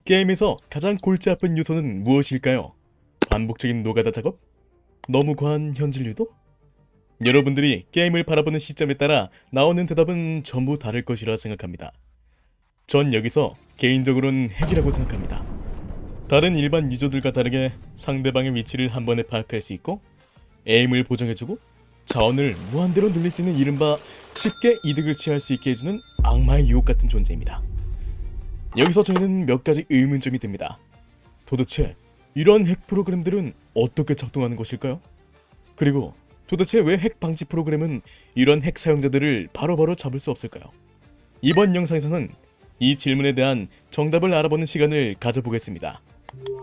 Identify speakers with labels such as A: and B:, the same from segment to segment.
A: 게임에서 가장 골치 아픈 요소는 무엇일까요? 반복적인 노가다 작업? 너무 과한 현질 유도? 여러분들이 게임을 바라보는 시점에 따라 나오는 대답은 전부 다를 것이라 생각합니다. 전 여기서 개인적으로는 핵이라고 생각합니다. 다른 일반 유저들과 다르게 상대방의 위치를 한 번에 파악할 수 있고 에임을 보정해주고 자원을 무한대로 늘릴 수 있는 이른바 쉽게 이득을 취할 수 있게 해주는 악마의 유혹 같은 존재입니다. 여기서 저희는 몇 가지 의문점이 듭니다. 도대체 이런 핵 프로그램들은 어떻게 작동하는 것일까요? 그리고 도대체 왜 핵 방지 프로그램은 이런 핵 사용자들을 바로바로 잡을 수 없을까요? 이번 영상에서는 이 질문에 대한 정답을 알아보는 시간을 가져보겠습니다.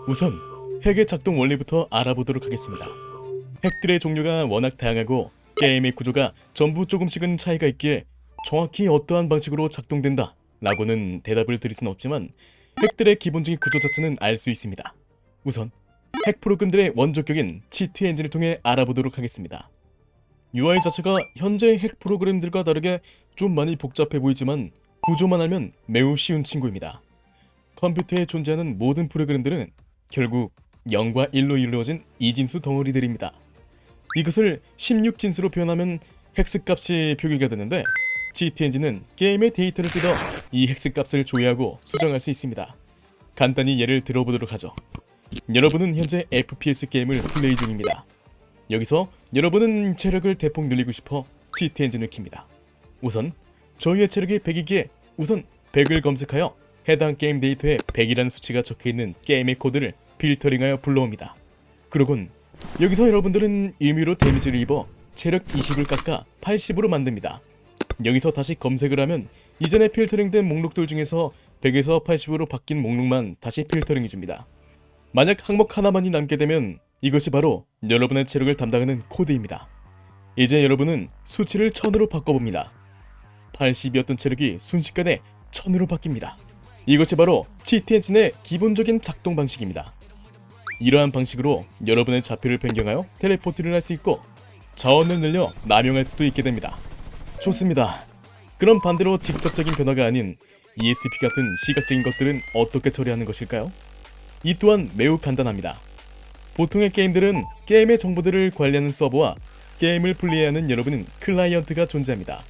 A: 우선 핵의 작동 원리부터 알아보도록 하겠습니다. 핵들의 종류가 워낙 다양하고 게임의 구조가 전부 조금씩은 차이가 있기에 정확히 어떠한 방식으로 작동된다 라고는 대답을 드릴 수는 없지만 핵들의 기본적인 구조 자체는 알 수 있습니다. 우선 핵 프로그램들의 원조격인 치트 엔진을 통해 알아보도록 하겠습니다. UI 자체가 현재의 핵 프로그램들과 다르게 좀 많이 복잡해 보이지만 구조만 알면 매우 쉬운 친구입니다. 컴퓨터에 존재하는 모든 프로그램들은 결국 0과 1로 이루어진 이진수 덩어리들입니다. 이것을 16진수로 표현하면 헥스값이 표기가 되는데 치트 엔진은 게임의 데이터를 뜯어 이 헥스값을 조회하고 수정할 수 있습니다. 간단히 예를 들어보도록 하죠. 여러분은 현재 FPS 게임을 플레이 중입니다. 여기서 여러분은 체력을 대폭 늘리고 싶어 치트 엔진을 킵니다. 우선 저희의 체력이 100이기에 우선 100을 검색하여 해당 게임 데이터에 100이라는 수치가 적혀있는 게임의 코드를 필터링하여 불러옵니다. 그러곤 여기서 여러분들은 임의로 데미지를 입어 체력 20을 깎아 80으로 만듭니다. 여기서 다시 검색을 하면 이전에 필터링된 목록들 중에서 100에서 80으로 바뀐 목록만 다시 필터링해줍니다. 만약 항목 하나만이 남게 되면 이것이 바로 여러분의 체력을 담당하는 코드입니다. 이제 여러분은 수치를 1000으로 바꿔봅니다. 80이었던 체력이 순식간에 1000으로 바뀝니다. 이것이 바로 치트 엔진의 기본적인 작동 방식입니다. 이러한 방식으로 여러분의 좌표를 변경하여 텔레포트를 할 수 있고 자원을 늘려 남용할 수도 있게 됩니다. 좋습니다. 그럼 반대로 직접적인 변화가 아닌 ESP 같은 시각적인 것들은 어떻게 처리하는 것일까요? 이 또한 매우 간단합니다. 보통의 게임들은 게임의 정보들을 관리하는 서버와 게임을 플레이하는 여러분은 클라이언트가 존재합니다.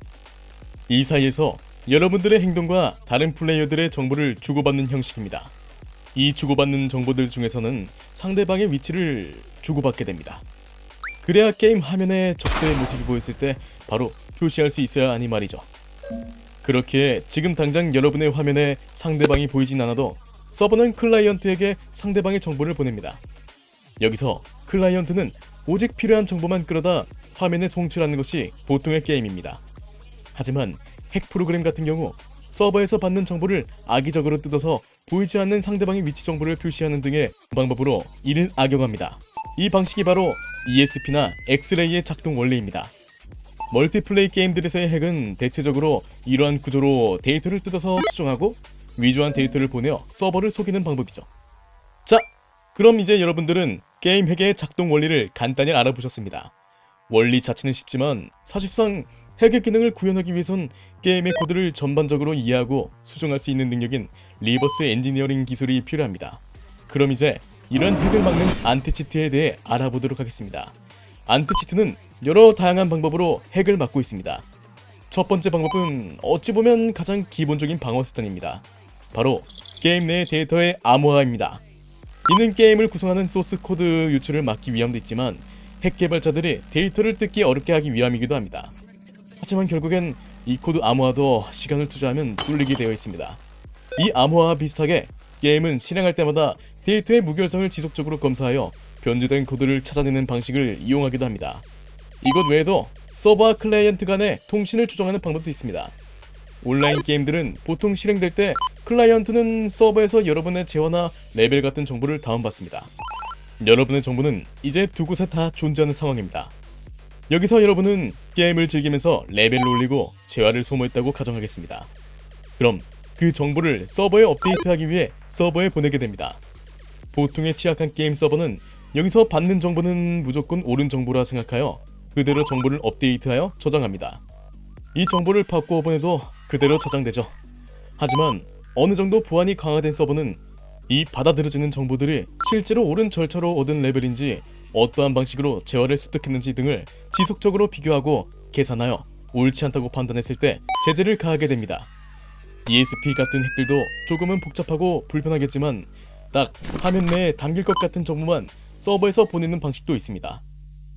A: 이 사이에서 여러분들의 행동과 다른 플레이어들의 정보를 주고받는 형식입니다. 이 주고받는 정보들 중에서는 상대방의 위치를 주고받게 됩니다. 그래야 게임 화면에 적대의 모습이 보였을 때 바로 표시할 수 있어야 하니 말이죠. 그렇기에 지금 당장 여러분의 화면에 상대방이 보이진 않아도 서버는 클라이언트에게 상대방의 정보를 보냅니다. 여기서 클라이언트는 오직 필요한 정보만 끌어다 화면에 송출하는 것이 보통의 게임입니다. 하지만 핵 프로그램 같은 경우 서버에서 받는 정보를 악의적으로 뜯어서 보이지 않는 상대방의 위치 정보를 표시하는 등의 방법으로 이를 악용합니다. 이 방식이 바로 ESP나 엑스레이의 작동 원리입니다. 멀티플레이 게임들에서의 핵은 대체적으로 이러한 구조로 데이터를 뜯어서 수정하고 위조한 데이터를 보내어 서버를 속이는 방법이죠. 자, 그럼 이제 여러분들은 게임 핵의 작동 원리를 간단히 알아보셨습니다. 원리 자체는 쉽지만 사실상 핵의 기능을 구현하기 위해선 게임의 코드를 전반적으로 이해하고 수정할 수 있는 능력인 리버스 엔지니어링 기술이 필요합니다. 그럼 이제 이런 핵을 막는 안티치트에 대해 알아보도록 하겠습니다. 안티치트는 여러 다양한 방법으로 핵을 막고 있습니다. 첫 번째 방법은 어찌 보면 가장 기본적인 방어 수단입니다. 바로 게임 내 데이터의 암호화입니다. 이는 게임을 구성하는 소스 코드 유출을 막기 위함도 있지만 핵 개발자들이 데이터를 뜯기 어렵게 하기 위함이기도 합니다. 하지만 결국엔 이 코드 암호화도 시간을 투자하면 뚫리게 되어 있습니다. 이 암호화와 비슷하게 게임은 실행할 때마다 데이터의 무결성을 지속적으로 검사하여 변조된 코드를 찾아내는 방식을 이용하기도 합니다. 이것 외에도 서버와 클라이언트 간의 통신을 조정하는 방법도 있습니다. 온라인 게임들은 보통 실행될 때 클라이언트는 서버에서 여러분의 재화나 레벨 같은 정보를 다운받습니다. 여러분의 정보는 이제 두 곳에 다 존재하는 상황입니다. 여기서 여러분은 게임을 즐기면서 레벨을 올리고 재화를 소모했다고 가정하겠습니다. 그럼 그 정보를 서버에 업데이트하기 위해 서버에 보내게 됩니다. 보통의 취약한 게임 서버는 여기서 받는 정보는 무조건 옳은 정보라 생각하여 그대로 정보를 업데이트하여 저장합니다. 이 정보를 바꾸어 보내도 그대로 저장되죠. 하지만 어느 정도 보안이 강화된 서버는 이 받아들여지는 정보들이 실제로 옳은 절차로 얻은 레벨인지 어떠한 방식으로 재활을 습득했는지 등을 지속적으로 비교하고 계산하여 옳지 않다고 판단했을 때 제재를 가하게 됩니다. ESP 같은 핵들도 조금은 복잡하고 불편하겠지만 딱 화면 내에 담길 것 같은 정보만 서버에서 보내는 방식도 있습니다.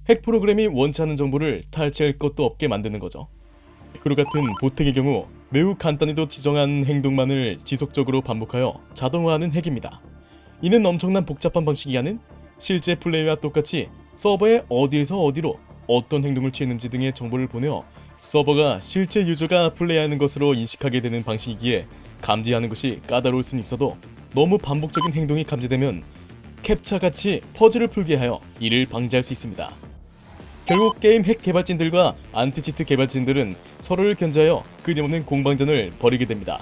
A: 핵 프로그램이 원치 않는 정보를 탈취할 것도 없게 만드는 거죠. 크루 같은 보텍의 경우 매우 간단히도 지정한 행동만을 지속적으로 반복하여 자동화하는 핵입니다. 이는 엄청난 복잡한 방식이 아닌 실제 플레이와 똑같이 서버에 어디에서 어디로 어떤 행동을 취했는지 등의 정보를 보내어 서버가 실제 유저가 플레이하는 것으로 인식하게 되는 방식이기에 감지하는 것이 까다로울 수는 있어도 너무 반복적인 행동이 감지되면 캡처같이 퍼즐을 풀게 하여 이를 방지할 수 있습니다. 결국 게임 핵 개발진들과 안티치트 개발진들은 서로를 견제하여 끊임없는 공방전을 벌이게 됩니다.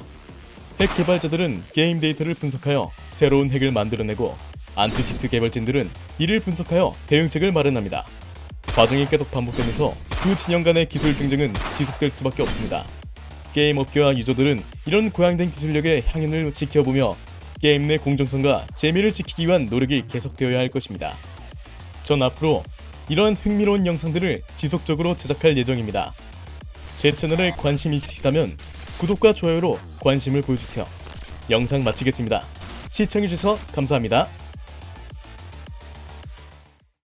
A: 핵 개발자들은 게임 데이터를 분석하여 새로운 핵을 만들어내고 안티치트 개발진들은 이를 분석하여 대응책을 마련합니다. 과정이 계속 반복되면서 두 진영 간의 기술 경쟁은 지속될 수밖에 없습니다. 게임 업계와 유저들은 이런 고양된 기술력의 향연을 지켜보며 게임 내 공정성과 재미를 지키기 위한 노력이 계속되어야 할 것입니다. 전 앞으로 이러한 흥미로운 영상들을 지속적으로 제작할 예정입니다. 제 채널에 관심이 있으시다면 구독과 좋아요로 관심을 보여주세요. 영상 마치겠습니다. 시청해주셔서 감사합니다.